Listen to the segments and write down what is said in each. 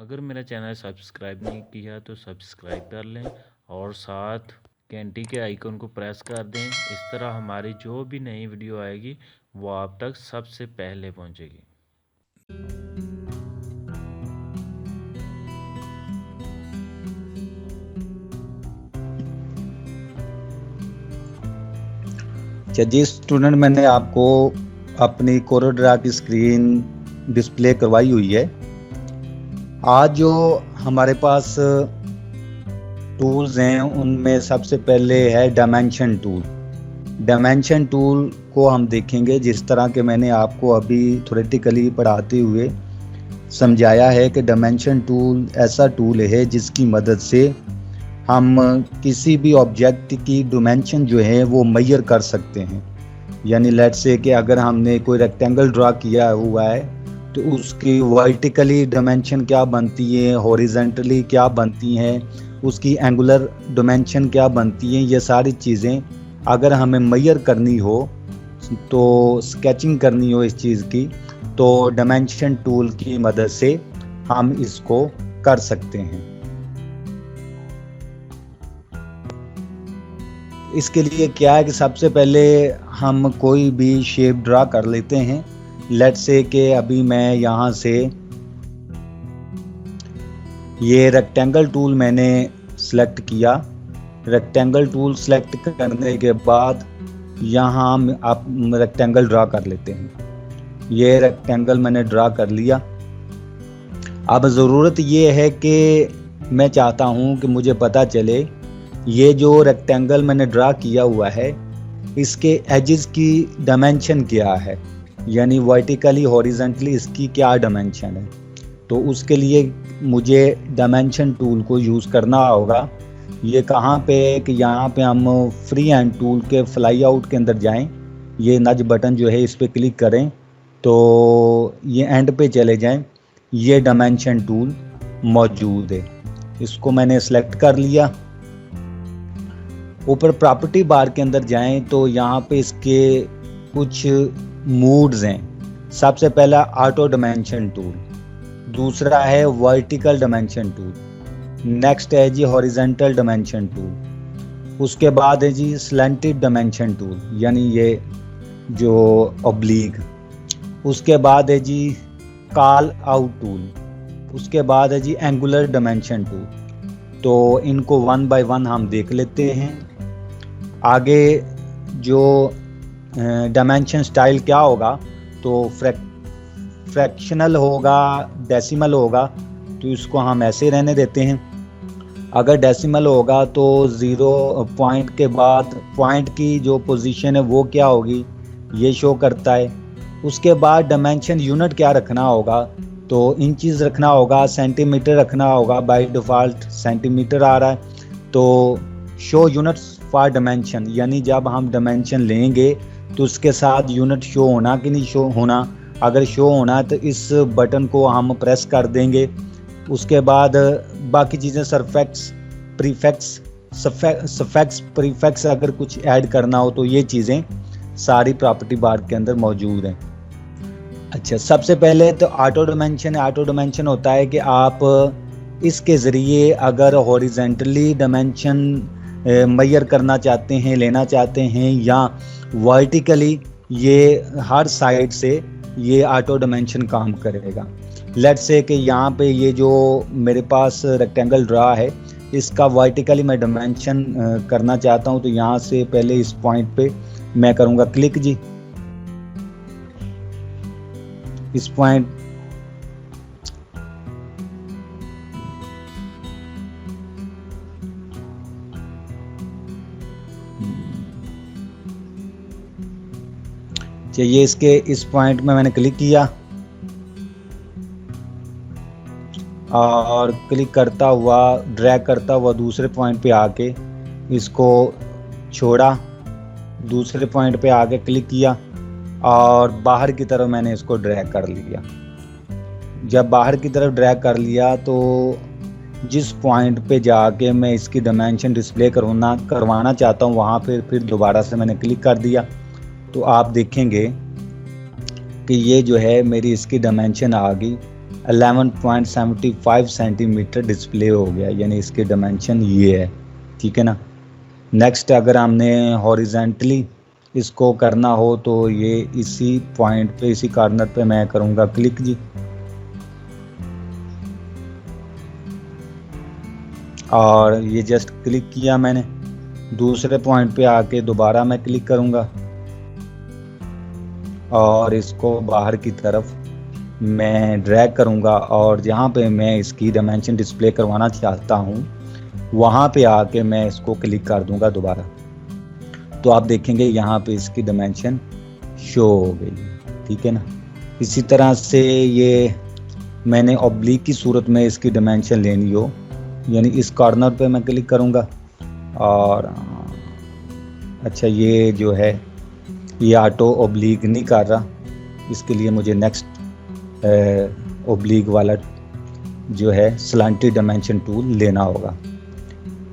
अगर मेरा channel subscribe नहीं किया तो सब्सक्राइब कर लें और साथ घंटी के आइकन को प्रेस कर दें। इस तरह हमारी जो भी नई वीडियो आएगी वो आप तक सबसे पहले पहुंचेगी। जी स्टूडेंट, मैंने आपको अपनी कोरोड्रा की स्क्रीन डिस्प्ले करवाई हुई है। आज जो हमारे पास टूल्स हैं उनमें सबसे पहले है डायमेंशन टूल। डायमेंशन टूल को हम देखेंगे जिस तरह के मैंने आपको अभी थ्योरेटिकली पढ़ाते हुए समझाया है कि डायमेंशन टूल ऐसा टूल है जिसकी मदद से हम किसी भी ऑब्जेक्ट की डायमेंशन जो है वो मेजर कर सकते हैं। यानी लेट्स से कि अगर हमने कोई रेक्टेंगल ड्रा किया हुआ है तो उसकी वर्टिकली डायमेंशन क्या बनती है, हॉरिजॉन्टली क्या बनती हैं, उसकी एंगुलर डायमेंशन क्या बनती हैं, ये सारी चीज़ें अगर हमें मेजर करनी हो तो स्केचिंग करनी हो इस चीज़ की, तो डायमेंशन टूल की मदद से हम इसको कर सकते हैं। इसके लिए क्या है कि सबसे पहले हम कोई भी शेप ड्रा कर लेते हैं। लेट्स से कि अभी मैं यहाँ से ये रेक्टेंगल टूल मैंने सेलेक्ट किया। रेक्टेंगल टूल सेलेक्ट करने के बाद यहाँ आप रेक्टेंगल ड्रा कर लेते हैं। ये रेक्टेंगल मैंने ड्रा कर लिया। अब ज़रूरत ये है कि मैं चाहता हूँ कि मुझे पता चले ये जो रेक्टेंगल मैंने ड्रा किया हुआ है इसके एजेस की डायमेंशन क्या है, यानी वर्टिकली हॉरिजॉन्टली इसकी क्या डायमेंशन है। तो उसके लिए मुझे डायमेंशन टूल को यूज़ करना होगा। ये कहाँ पे है कि यहाँ पे हम फ्री हैंड टूल के फ्लाई आउट के अंदर जाएं, ये नज बटन जो है इस पर क्लिक करें तो ये एंड पे चले जाएं। ये डायमेंशन टूल मौजूद है, इसको मैंने सेलेक्ट कर लिया। ऊपर प्रॉपर्टी बार के अंदर जाएं तो यहाँ पे इसके कुछ मूड्स हैं। सबसे पहला ऑटो डायमेंशन टूल, दूसरा है वर्टिकल डायमेंशन टूल, नेक्स्ट है जी हॉरिजॉन्टल डायमेंशन टूल, उसके बाद है जी स्लैंटेड डायमेंशन टूल यानी ये जो ऑब्लिक, उसके बाद है जी कॉल आउट टूल, उसके बाद है जी एंगुलर डायमेंशन टूल। तो इनको वन बाय वन हम देख लेते हैं। आगे जो डायमेंशन स्टाइल क्या होगा तो फ्रैक्शनल होगा, डेसिमल होगा, तो इसको हम ऐसे रहने देते हैं। अगर डेसिमल होगा तो 0 पॉइंट के बाद पॉइंट की जो पोजीशन है वो क्या होगी ये शो करता है। उसके बाद डायमेंशन यूनिट क्या रखना होगा तो इंचेस रखना होगा, सेंटीमीटर रखना होगा, बाय डिफ़ॉल्ट सेंटीमीटर आ रहा है। तो शो यूनिट्स फॉर डायमेंशन, यानी जब हम डायमेंशन लेंगे तो उसके साथ यूनिट शो होना कि नहीं शो होना। अगर शो होना है तो इस बटन को हम प्रेस कर देंगे। उसके बाद बाकी चीज़ें सरफेक्स, प्रीफेक्स, सफेक्स, प्रीफेक्स अगर कुछ ऐड करना हो तो ये चीज़ें सारी प्रॉपर्टी बार के अंदर मौजूद हैं। अच्छा, सबसे पहले तो ऑटो डायमेंशन है। ऑटो डायमेंशन होता है कि आप इसके ज़रिए अगर हॉरिजॉन्टली डायमेंशन मेजर करना चाहते हैं, लेना चाहते हैं, या वर्टिकली ये हर साइड से ये ऑटो डायमेंशन काम करेगा। लेट्स से कि यहाँ पे ये जो मेरे पास रेक्टेंगल ड्रा है इसका वर्टिकली मैं डायमेंशन करना चाहता हूँ, तो यहाँ से पहले इस पॉइंट पे मैं करूँगा क्लिक जी। इस पॉइंट चाहिए, इसके इस पॉइंट में मैंने क्लिक किया और क्लिक करता हुआ ड्रैग करता हुआ दूसरे पॉइंट पे आके इसको छोड़ा, दूसरे पॉइंट पे आके क्लिक किया और बाहर की तरफ मैंने इसको ड्रैग कर लिया। जब बाहर की तरफ ड्रैग कर लिया तो जिस पॉइंट पे जाके मैं इसकी डायमेंशन डिस्प्ले करवाना चाहता हूँ वहाँ फिर दोबारा से मैंने क्लिक कर दिया। तो आप देखेंगे कि ये जो है मेरी इसकी डायमेंशन आ गई 11.75 सेंटीमीटर डिस्प्ले हो गया, यानी इसके डायमेंशन ये है। ठीक है ना। नेक्स्ट अगर हमने हॉरिजेंटली इसको करना हो तो ये इसी पॉइंट पे, इसी कॉर्नर पे मैं करूँगा क्लिक जी, और ये जस्ट क्लिक किया मैंने। दूसरे पॉइंट पे आके दोबारा मैं क्लिक करूँगा और इसको बाहर की तरफ मैं ड्रैग करूँगा, और जहाँ पे मैं इसकी डायमेंशन डिस्प्ले करवाना चाहता हूँ वहाँ पे आके मैं इसको क्लिक कर दूँगा दोबारा, तो आप देखेंगे यहाँ पे इसकी डायमेंशन शो हो गई। ठीक है ना। इसी तरह से ये मैंने ऑब्लिक की सूरत में इसकी डायमेंशन लेनी हो, यानी इस कॉर्नर पे मैं क्लिक करूँगा, और अच्छा ये जो है ये ऑटो ऑब्लिक नहीं कर रहा, इसके लिए मुझे नेक्स्ट ऑब्लिक वाला जो है स्लांटेड डायमेंशन टूल लेना होगा।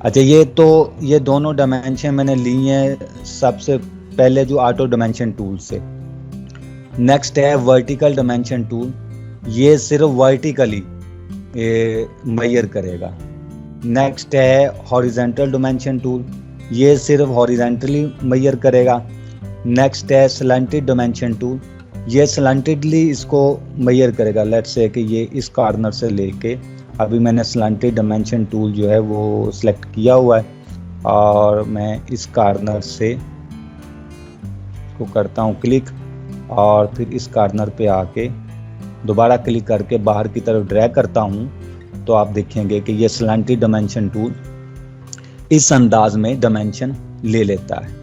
अच्छा ये दोनों डायमेंशन मैंने ली हैं सबसे पहले जो ऑटो डायमेंशन टूल से। नेक्स्ट है वर्टिकल डायमेंशन टूल, ये सिर्फ वर्टिकली मेजर करेगा। नेक्स्ट है हॉरिजेंटल डायमेंशन टूल, ये सिर्फ हॉरिजेंटली मेजर करेगा। नेक्स्ट है स्लैंटेड डायमेंशन टूल, ये स्लैंटेडली इसको मेजर करेगा। लेट्स से कि ये इस कॉर्नर से लेके, अभी मैंने स्लैंटेड डायमेंशन टूल जो है वो सिलेक्ट किया हुआ है, और मैं इस कॉर्नर से को करता हूँ क्लिक, और फिर इस कॉर्नर पे आके दोबारा क्लिक करके बाहर की तरफ ड्रैग करता हूँ, तो आप देखेंगे कि ये स्लैंटेड डायमेंशन टूल इस अंदाज में डायमेंशन ले लेता है।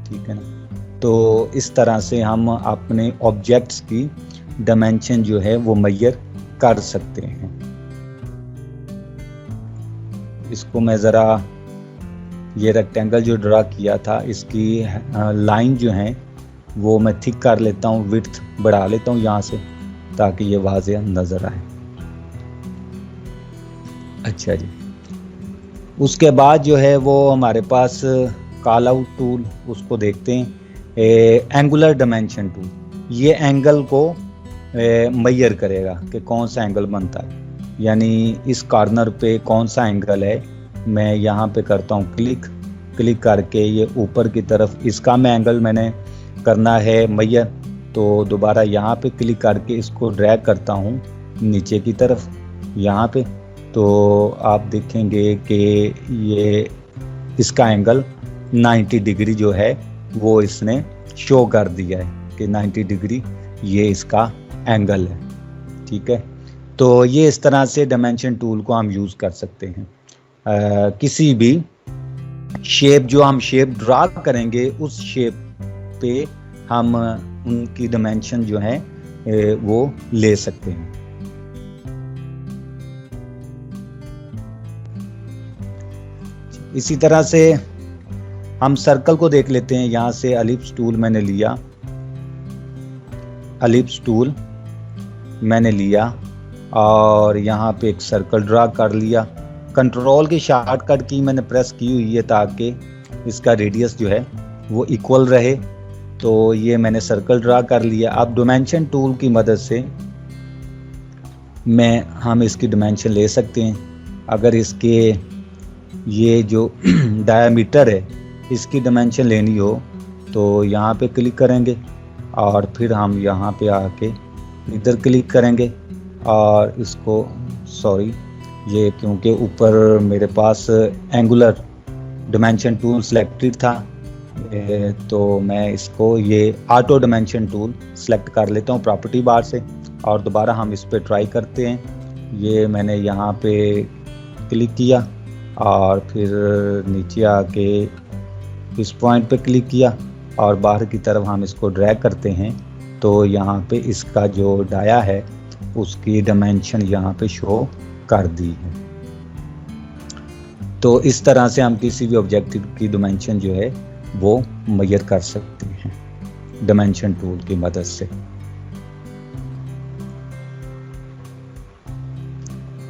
ठीक है ना। तो इस तरह से हम अपने ऑब्जेक्ट्स की डायमेंशन जो है वो मेजर कर सकते हैं। इसको मैं ज़रा ये रेक्टेंगल जो ड्रा किया था इसकी लाइन जो है वो मैं थिक कर लेता हूँ, विड्थ बढ़ा लेता हूँ यहाँ से, ताकि ये वाज़ेह नज़र आए। अच्छा जी, उसके बाद जो है वो हमारे पास कॉल आउट टूल, उसको देखते हैं। एंगुलर डायमेंशन टूल, ये एंगल को मेजर करेगा कि कौन सा एंगल बनता है, यानी इस कॉर्नर पे कौन सा एंगल है। मैं यहाँ पे करता हूँ क्लिक करके ये ऊपर की तरफ इसका मैं एंगल मैंने करना है मेजर, तो दोबारा यहाँ पे क्लिक करके इसको ड्रैग करता हूँ नीचे की तरफ यहाँ पे, तो आप देखेंगे कि ये इसका एंगल 90 डिग्री जो है वो इसने शो कर दिया है कि 90 डिग्री ये इसका एंगल है। ठीक है। तो ये इस तरह से डायमेंशन टूल को हम यूज़ कर सकते हैं। किसी भी शेप, जो हम शेप ड्रा करेंगे उस शेप पे हम उनकी डायमेंशन जो है वो ले सकते हैं। इसी तरह से हम सर्कल को देख लेते हैं। यहाँ से एलिप्स टूल मैंने लिया, एलिप्स टूल मैंने लिया और यहाँ पे एक सर्कल ड्रा कर लिया। कंट्रोल की शॉर्टकट की मैंने प्रेस की हुई है ताकि इसका रेडियस जो है वो इक्वल रहे। तो ये मैंने सर्कल ड्रा कर लिया। अब डायमेंशन टूल की मदद से हम इसकी डायमेंशन ले सकते हैं। अगर इसके ये जो डायमीटर है इसकी डायमेंशन लेनी हो तो यहाँ पे क्लिक करेंगे और फिर हम यहाँ पे आके इधर क्लिक करेंगे और इसको ये क्योंकि ऊपर मेरे पास एंगुलर डायमेंशन टूल सिलेक्टेड था तो मैं इसको ये ऑटो डायमेंशन टूल सेलेक्ट कर लेता हूँ प्रॉपर्टी बार से और दोबारा हम इस पे ट्राई करते हैं। ये मैंने यहाँ पे क्लिक किया और फिर नीचे आके इस पॉइंट पे क्लिक किया और बाहर की तरफ हम इसको ड्रैग करते हैं तो यहाँ पे इसका जो डाया है उसकी डायमेंशन यहाँ पे शो कर दी है। तो इस तरह से हम किसी भी ऑब्जेक्ट की डायमेंशन जो है वो मेजर कर सकते हैं डायमेंशन टूल की मदद से।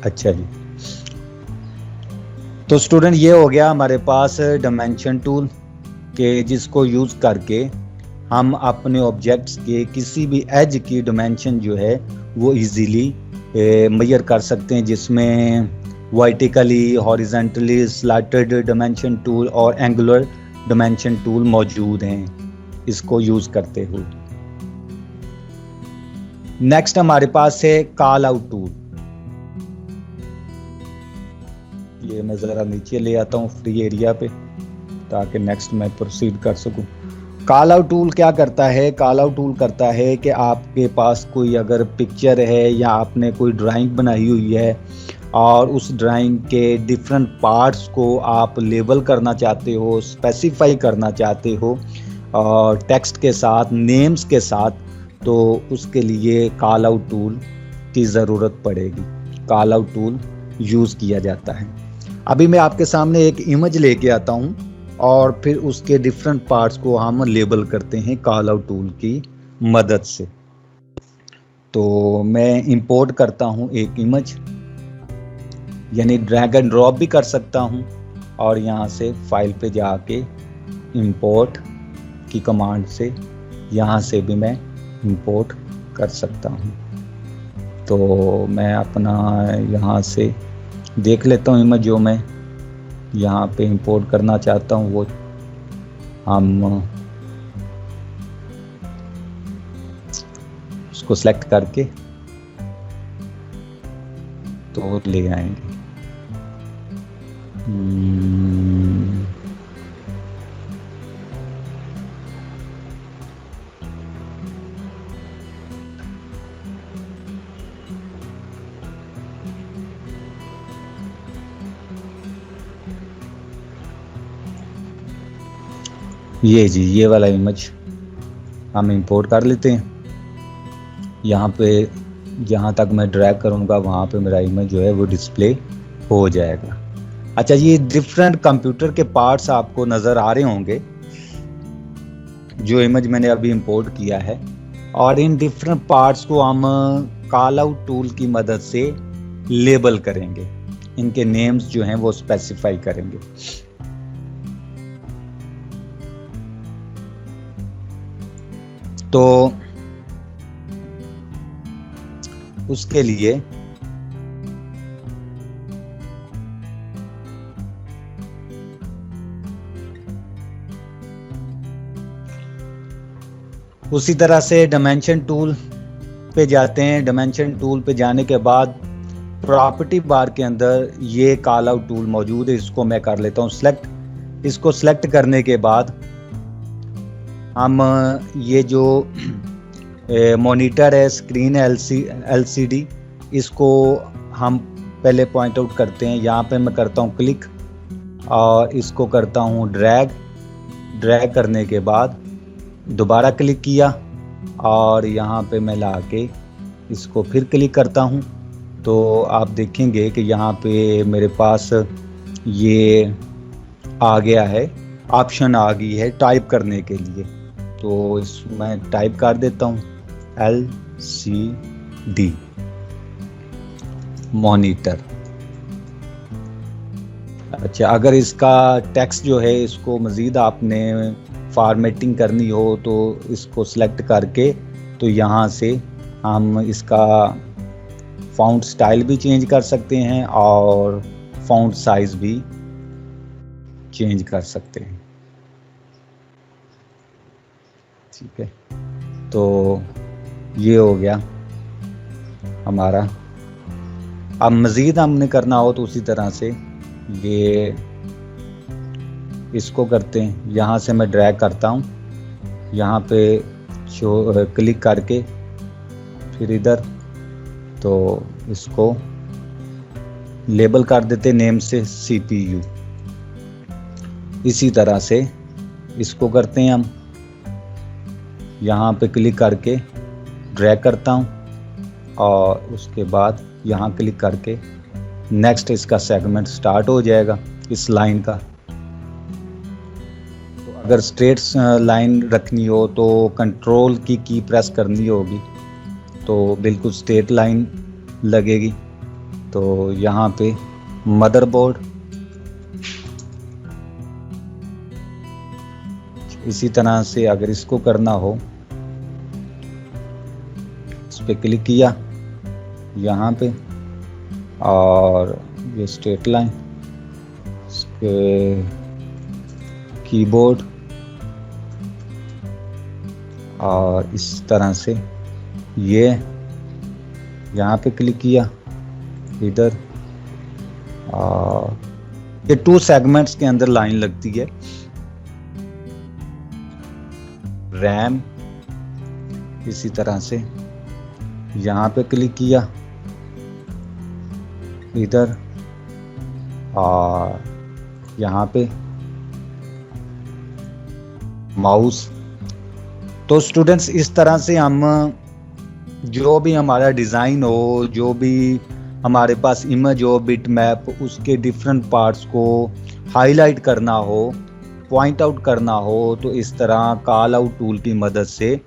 अच्छा जी, तो स्टूडेंट ये हो गया हमारे पास डायमेंशन टूल के जिसको यूज करके हम अपने ऑब्जेक्ट्स के किसी भी एज की डायमेंशन जो है वो इजीली मेजर कर सकते हैं, जिसमें vertically, horizontally slatted dimension tool और एंगुलर डायमेंशन टूल मौजूद हैं इसको यूज करते हुए। नेक्स्ट हमारे पास है कॉल आउट टूल। ये मैं जरा नीचे ले आता हूँ फ्री एरिया पे ताकि नेक्स्ट मैं प्रोसीड कर सकूं। कॉल आउट टूल क्या करता है? कॉल आउट टूल करता है कि आपके पास कोई अगर पिक्चर है या आपने कोई ड्राइंग बनाई हुई है और उस ड्राइंग के डिफरेंट पार्ट्स को आप लेबल करना चाहते हो, स्पेसिफाई करना चाहते हो और टेक्स्ट के साथ, नेम्स के साथ, तो उसके लिए कॉल आउट टूल की ज़रूरत पड़ेगी। कॉल आउट टूल यूज़ किया जाता है। अभी मैं आपके सामने एक इमेज लेके आता हूँ और फिर उसके डिफरेंट पार्ट्स को हम लेबल करते हैं कॉल आउट टूल की मदद से। तो मैं इंपोर्ट करता हूँ एक इमेज, यानी ड्रैग एंड ड्रॉप भी कर सकता हूँ और यहाँ से फाइल पे जाके इंपोर्ट की कमांड से यहाँ से भी मैं इंपोर्ट कर सकता हूँ। तो मैं अपना यहाँ से देख लेता हूँ इमेज जो मैं यहाँ पे इंपोर्ट करना चाहता हूँ, वो हम उसको सेलेक्ट करके तो ले आएंगे। ये जी, ये वाला इमेज हम इंपोर्ट कर लेते हैं। यहाँ पे जहाँ तक मैं ड्रैग करूँगा वहाँ पे मेरा इमेज जो है वो डिस्प्ले हो जाएगा। अच्छा, ये डिफरेंट कंप्यूटर के पार्ट्स आपको नज़र आ रहे होंगे जो इमेज मैंने अभी इंपोर्ट किया है, और इन डिफरेंट पार्ट्स को हम कॉल आउट टूल की मदद से लेबल करेंगे, इनके नेम्स जो हैं वो स्पेसिफाई करेंगे। तो उसके लिए उसी तरह से डायमेंशन टूल पे जाते हैं। डायमेंशन टूल पे जाने के बाद प्रॉपर्टी बार के अंदर ये कॉल आउट टूल मौजूद है, इसको मैं कर लेता हूँ सिलेक्ट। इसको सिलेक्ट करने के बाद हम ये जो मॉनिटर है, स्क्रीन है, एलसीडी, इसको हम पहले पॉइंट आउट करते हैं। यहाँ पे मैं करता हूँ क्लिक और इसको करता हूँ ड्रैग। ड्रैग करने के बाद दोबारा क्लिक किया और यहाँ पे मैं ला के इसको फिर क्लिक करता हूँ, तो आप देखेंगे कि यहाँ पे मेरे पास ये आ गया है, ऑप्शन आ गई है टाइप करने के लिए। तो मैं टाइप कर देता हूँ LCD मॉनिटर। अच्छा, अगर इसका टेक्स्ट जो है इसको मज़ीद आपने फॉर्मेटिंग करनी हो तो इसको सेलेक्ट करके तो यहाँ से हम इसका फ़ॉन्ट स्टाइल भी चेंज कर सकते हैं और फ़ॉन्ट साइज़ भी चेंज कर सकते हैं। ठीक है, तो ये हो गया हमारा। अब मज़ीद हमने करना हो तो उसी तरह से ये इसको करते हैं। यहाँ से मैं ड्रैग करता हूँ, यहाँ पे क्लिक करके फिर इधर तो इसको लेबल कर देते नेम से CPU। इसी तरह से इसको करते हैं हम, यहाँ पे क्लिक करके ड्रैग करता हूँ और उसके बाद यहाँ क्लिक करके नेक्स्ट इसका सेगमेंट स्टार्ट हो जाएगा इस लाइन का। तो अगर स्ट्रेट लाइन रखनी हो तो कंट्रोल की प्रेस करनी होगी तो बिल्कुल स्ट्रेट लाइन लगेगी। तो यहाँ पे मदरबोर्ड, इसी तरह से अगर इसको करना हो इस पे क्लिक किया, यहाँ पे, और ये स्ट्रेट लाइन, इसके कीबोर्ड, और इस तरह से ये यहाँ पे क्लिक किया इधर, और ये 2 सेगमेंट्स के अंदर लाइन लगती है। रैम इसी तरह से यहाँ पे क्लिक किया इधर, और यहाँ पे माउस। तो स्टूडेंट्स इस तरह से हम जो भी हमारा डिज़ाइन हो, जो भी हमारे पास इमेज हो, बिट मैप, उसके डिफरेंट पार्ट्स को हाईलाइट करना हो, पॉइंट आउट करना हो, तो इस तरह कॉल आउट टूल की मदद से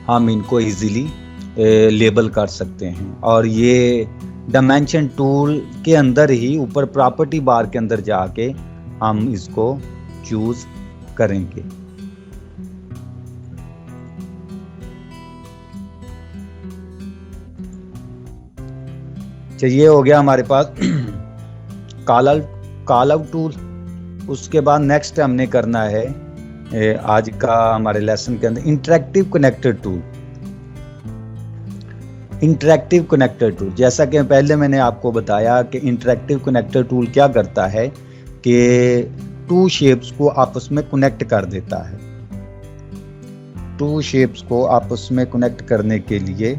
हम इनको इजीली लेबल कर सकते हैं। और ये डायमेंशन टूल के अंदर ही ऊपर प्रॉपर्टी बार के अंदर जाके हम इसको चूज करेंगे। तो ये हो गया हमारे पास कॉल आउट टूल। उसके बाद नेक्स्ट हमने करना है आज का हमारे लेसन के अंदर interactive connector tool. Interactive connector tool, जैसा कि पहले मैंने आपको बताया कि इंटरेक्टिव कनेक्टर टूल क्या करता है कि 2 शेप्स को आपस में कनेक्ट कर देता है। 2 शेप्स को आपस में कनेक्ट करने के लिए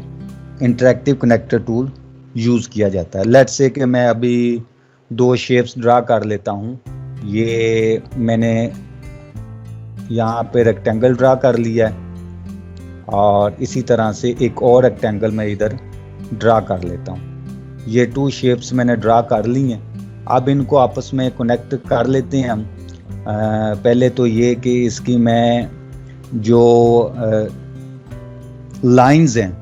इंटरेक्टिव कनेक्टर टूल यूज किया जाता है। लेट्स से कि मैं अभी 2 शेप्स ड्रा कर लेता हूँ। ये मैंने यहाँ पे रेक्टेंगल ड्रा कर लिया है, और इसी तरह से एक और रेक्टेंगल मैं इधर ड्रा कर लेता हूँ। ये 2 शेप्स मैंने ड्रा कर ली हैं। अब इनको आपस में कनेक्ट कर लेते हैं हम। पहले तो ये कि इसकी मैं जो लाइंस हैं,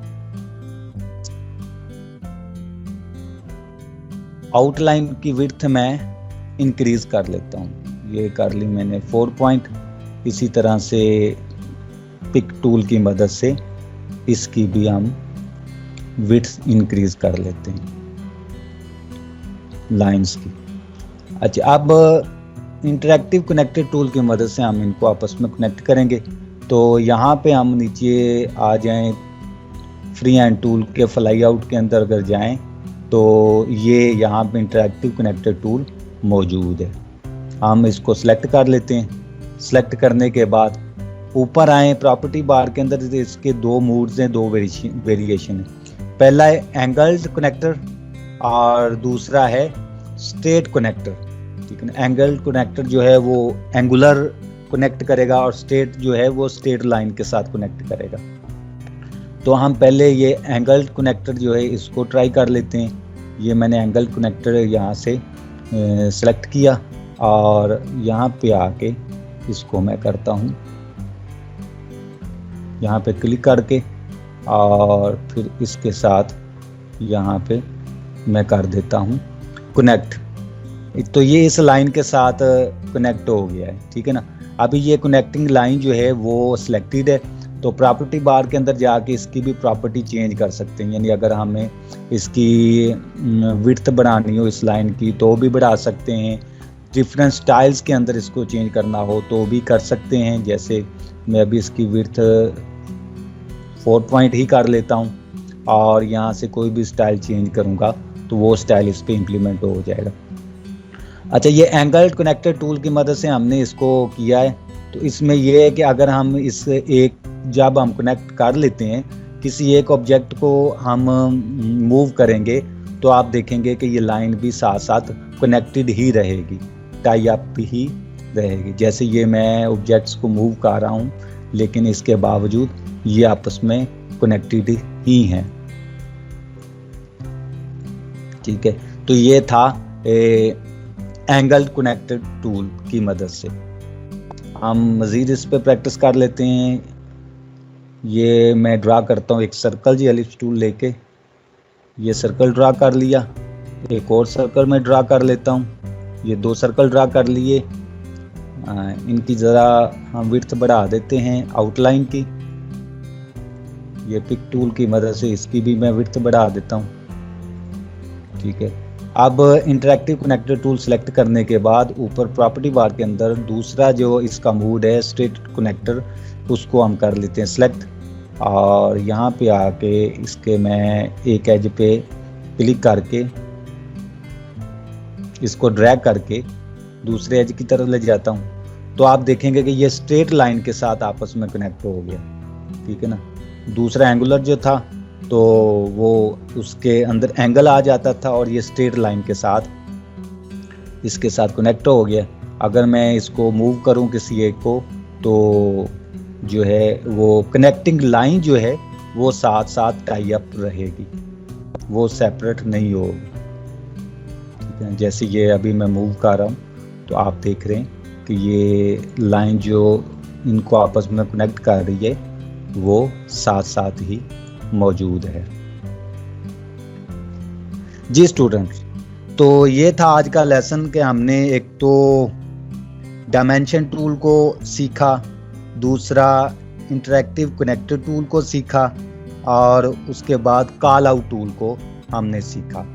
आउटलाइन की विड्थ मैं इंक्रीज कर लेता हूँ। ये कर ली मैंने 4 पॉइंट। इसी तरह से पिक टूल की मदद से इसकी भी हम विड्थ इंक्रीज कर लेते हैं लाइंस की। अच्छा, अब इंटरेक्टिव कनेक्टर टूल की मदद से हम इनको आपस में कनेक्ट करेंगे। तो यहाँ पे हम नीचे आ जाएं, फ्री हैंड टूल के फ्लाई आउट के अंदर अगर जाएं तो ये यहाँ पे इंटरेक्टिव कनेक्टर टूल मौजूद है। हम इसको सिलेक्ट कर लेते हैं। सिलेक्ट करने के बाद ऊपर आए प्रॉपर्टी बार के अंदर, इसके 2 मोड्स हैं, 2 वेरिएशन है। पहला है एंगल्ड कनेक्टर और दूसरा है स्ट्रेट कनेक्टर। ठीक है, एंगल्ड कनेक्टर जो है वो एंगुलर कनेक्ट करेगा और स्ट्रेट जो है वो स्ट्रेट लाइन के साथ कनेक्ट करेगा। तो हम पहले ये एंगल्ड कनेक्टर जो है इसको ट्राई कर लेते हैं। ये मैंने एंगल्ड कनेक्टर यहाँ से सेलेक्ट किया और यहाँ पे आके इसको मैं करता हूँ, यहाँ पे क्लिक करके, और फिर इसके साथ यहाँ पे मैं कर देता हूँ कनेक्ट। तो ये इस लाइन के साथ कनेक्ट हो गया है। ठीक है ना। अभी ये कनेक्टिंग लाइन जो है वो सिलेक्टेड है, तो प्रॉपर्टी बार के अंदर जाके इसकी भी प्रॉपर्टी चेंज कर सकते हैं। यानी अगर हमें इसकी विड्थ बढ़ानी हो इस लाइन की तो भी बढ़ा सकते हैं। डिफरेंट स्टाइल्स के अंदर इसको चेंज करना हो तो भी कर सकते हैं। जैसे मैं अभी इसकी विड्थ 4 पॉइंट ही कर लेता हूँ और यहाँ से कोई भी स्टाइल चेंज करूँगा तो वो स्टाइल इस पे इम्प्लीमेंट हो जाएगा। अच्छा, ये एंगल्ड कनेक्टर टूल की मदद से हमने इसको किया है। तो इसमें ये है कि अगर हम जब हम कनेक्ट कर लेते हैं किसी एक ऑब्जेक्ट को हम मूव करेंगे तो आप देखेंगे कि ये लाइन भी साथ साथ कनेक्टेड ही रहेगी, टाई अप ही रहेगी। जैसे ये मैं ऑब्जेक्ट्स को मूव कर रहा हूँ लेकिन इसके बावजूद ये आपस में कनेक्टेड ही हैं। ठीक है, तो ये था एंगल कनेक्टर टूल की मदद से। हम मज़ीद इस पे प्रैक्टिस कर लेते हैं। ये मैं ड्रा करता हूँ एक सर्कल जी, एलिप्स टूल लेके ये सर्कल ड्रा कर लिया। एक और सर्कल मैं ड्रा कर लेता हूँ। ये 2 सर्कल ड्रा कर लिए। इनकी ज़रा हम विड्थ बढ़ा देते हैं आउटलाइन की। ये पिक टूल की मदद से इसकी भी मैं विड्थ बढ़ा देता हूँ। ठीक है, अब इंटरैक्टिव कनेक्टर टूल सेलेक्ट करने के बाद ऊपर प्रॉपर्टी बार के अंदर दूसरा जो इसका मोड है स्ट्रेट कनेक्टर, उसको हम कर लेते हैं सेलेक्ट। और यहाँ पे आके इसके मैं एक एज पे क्लिक करके इसको ड्रैग करके दूसरे एज की तरफ ले जाता हूँ, तो आप देखेंगे कि ये स्ट्रेट लाइन के साथ आपस में कनेक्ट हो गया। ठीक है ना, दूसरा एंगुलर जो था तो वो उसके अंदर एंगल आ जाता था और ये स्ट्रेट लाइन के साथ इसके साथ कनेक्ट हो गया। अगर मैं इसको मूव करूं किसी एक को तो जो है वो कनेक्टिंग लाइन जो है वो साथ साथ टाई अप रहेगी, वो सेपरेट नहीं होगी। ठीक है, जैसे ये अभी मैं मूव कर रहा हूँ तो आप देख रहे हैं कि ये लाइन जो इनको आपस में कनेक्ट कर रही है वो साथ साथ ही मौजूद है। जी स्टूडेंट्स, तो ये था आज का लेसन कि हमने एक तो डायमेंशन टूल को सीखा, दूसरा इंटरैक्टिव कनेक्टर टूल को सीखा और उसके बाद कॉल आउट टूल को हमने सीखा।